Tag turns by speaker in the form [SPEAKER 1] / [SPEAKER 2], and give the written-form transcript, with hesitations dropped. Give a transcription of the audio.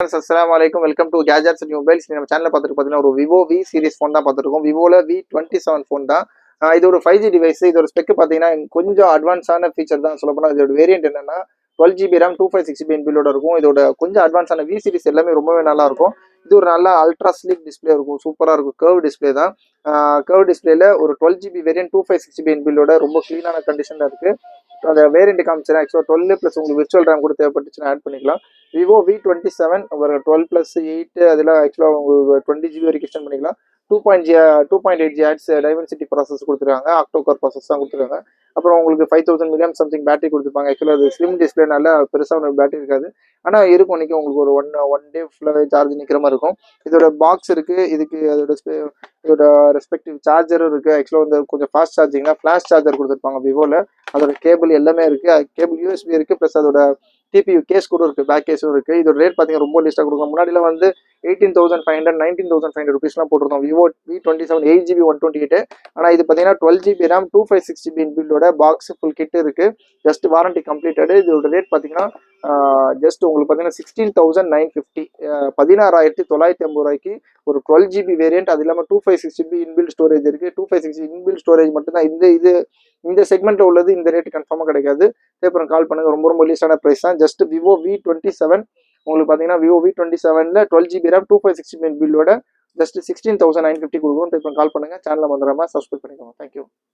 [SPEAKER 1] அஸ்ஸலாமு அலைக்கும். Welcome to gadgets and mobiles. நம்ம சேனலில் பார்த்துட்டு பார்த்தீங்கன்னா ஒரு விவோ வி சீரிஸ் ஃபோன் தான் பார்த்துருக்கோம். விவோவில் V27 ஃபோன் தான். இது ஒரு 5G டிவைஸ். இதோட ஸ்பெக் பார்த்தீங்கன்னா கொஞ்சம் அட்வான்ஸான ஃபீச்சர் தான் சொல்லப்போனால். இதோட வேரியன்ட் என்னன்னா 12GB RAM 256GB இன்பில்டோட இருக்கும். இதோட கொஞ்சம் அட்வான்ஸான வி சீரிஸ் எல்லாமே ரொம்பவே நல்லா இருக்கும். இது ஒரு நல்ல அல்ட்ரா ஸ்லிக் டிஸ்பிளே இருக்கும். சூப்பராக இருக்கும். கர்வ் டிஸ்பிளே தான். கர்வ் டிஸ்பிளேல ஒரு 12GB வேரியன்ட் 256GB இன்பில்டோட ரொம்ப க்ளீனான கண்டிஷனில் இருக்குது. அந்த வேரியன்ட் காமிச்சிடறேன். ஆக்சுவலாக 12 ப்ளஸ் உங்களுக்கு விர்ச்சுவல் ரேம் கூட தேவைப்பட்டுச்சுன்னா ஆட் பண்ணிக்கலாம். விவோ V27 ஒரு 12+8 அதில் ஆக்சுவலாக உங்களுக்கு 20GB வரைக்கும் எக்ஸ்டெண்ட் பண்ணிக்கலாம். 2.8 GHz டைமென்சிட்டி ப்ராசஸ் கொடுத்துருக்காங்க. ஆக்டோகோர் ப்ராசஸ் தான் கொடுத்துருக்காங்க. அப்புறம் உங்களுக்கு 5000 mAh சம்திங் பேட்டரி கொடுத்துருப்பாங்க. ஆக்சுவலாக அது ஸ்லிம் டிஸ்பிளேனால பெருசாக ஒரு பேட்டரி இருக்காது. ஆனால் இருக்கும் நிற்கும் உங்களுக்கு ஒரு ஒன் டே ஃபுல்லாகவே சார்ஜ் நிற்கிற மாதிரி இருக்கும். இதோட பாக்ஸ் இருக்குது. இதுக்கு இதோட ரெஸ்பெக்டிவ் சார்ஜரும் இருக்குது. ஆக்சுவலாக வந்து கொஞ்சம் ஃபாஸ்ட் சார்ஜிங்னா ஃப்ளாஷ் சார்ஜர் கொடுத்துருப்பாங்க விவோவில். அதோட கேபிள் எல்லாமே இருக்குது. கேபிள் USB இருக்குது. ப்ளஸ் அதோட டிபியூ கேஸ் கூட இருக்குது. பேக் கேஸும் இருக்குது. இதோட ரேட் பார்த்தீங்கன்னா ரொம்ப லிஸ்ட்டாக கொடுக்கும். முன்னாடியில் வந்து 18,500 19,500 ருபீஸ்லாம் போட்டிருந்தோம். Vivo V27 8GB 128. ஆனால் இது பார்த்தீங்கன்னா 12GB RAM 256GB இன்பில்டோட பாக்ஸ் ஃபுல் கிட் இருக்குது. Just warranty completed. இதோட ரேட் பார்த்தீங்கன்னா ஜஸ்ட் உங்களுக்கு பார்த்தீங்கன்னா 16,950 16,950 ரூபாய்க்கு ஒரு 12GB வேரியன்ட். அது இல்லாமல் 256GB இன்பில்ட் ஸ்டோரேஜ் இருக்குது. 256GB இன்பில்ட் ஸ்டோரேஜ் மட்டும்தான் இந்த செக்மெண்ட்ல உள்ளது. இந்த ரேட் கன்ஃபார்மாக கிடைக்காது. அப்புறம் கால் பண்ணுங்க. ரொம்ப லிஸ்டான ப்ரைஸ் தான். ஜஸ்ட் விவோ V27 உங்களுக்கு பார்த்தீங்கன்னா விவோ V27ல 12GB RAM 256GB பில்லோட ஜஸ்ட் 16,950 கொடுக்கும். இப்போ கால் பண்ணுங்க. சேனலை வந்துடாம சப்ஸ்கிரைப் பண்ணிக்கோங்க. தேங்க்யூ.